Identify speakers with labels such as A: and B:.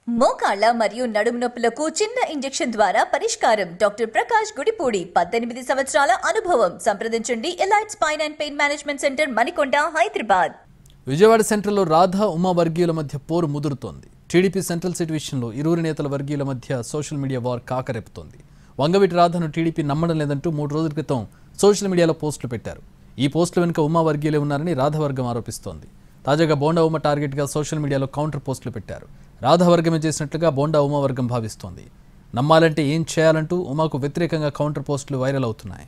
A: మోకాళ్ళ మరియు నడుము నొప్పులకు చిన్న ఇంజెక్షన్ ద్వారా పరిష్కారం. డాక్టర్ ప్రకాష్ గుడిపూడి, 18 సంవత్సరాల అనుభవం. సంప్రదించండి. Elite spine and pain management centre, Manikonda, Hyderabad.
B: Vijayawada సెంట్రల్లో రాధా ఉమా వర్గీయుల మధ్య పోరు ముదురుతోంది. టీడీపీ సెంట్రల్ సీట్ విషయంలో ఇరువురు నేతల వర్గీయుల మధ్య సోషల్ మీడియా వార్ కాకరేపుతోంది. వంగవీటి రాధను టీడీపీ నమ్మడం లేదంటూ 3 రోజుల క్రితం సోషల్ మీడియాలో పోస్టులు పెట్టారు. ఈ పోస్టుల వెనుక ఉమా వర్గీయులే ఉన్నారని రాధవర్గం ఆరోపిస్తోంది. తాజాగా బోండా ఉమ టార్గెట్గా సోషల్ మీడియాలో కౌంటర్ పోస్టులు పెట్టారు. రాధవర్గమే చేసినట్లుగా బోండా ఉమా వర్గం భావిస్తోంది. నమ్మాలంటే ఏం చేయాలంటూ ఉమాకు వ్యతిరేకంగా కౌంటర్ పోస్టులు వైరల్ అవుతున్నాయి.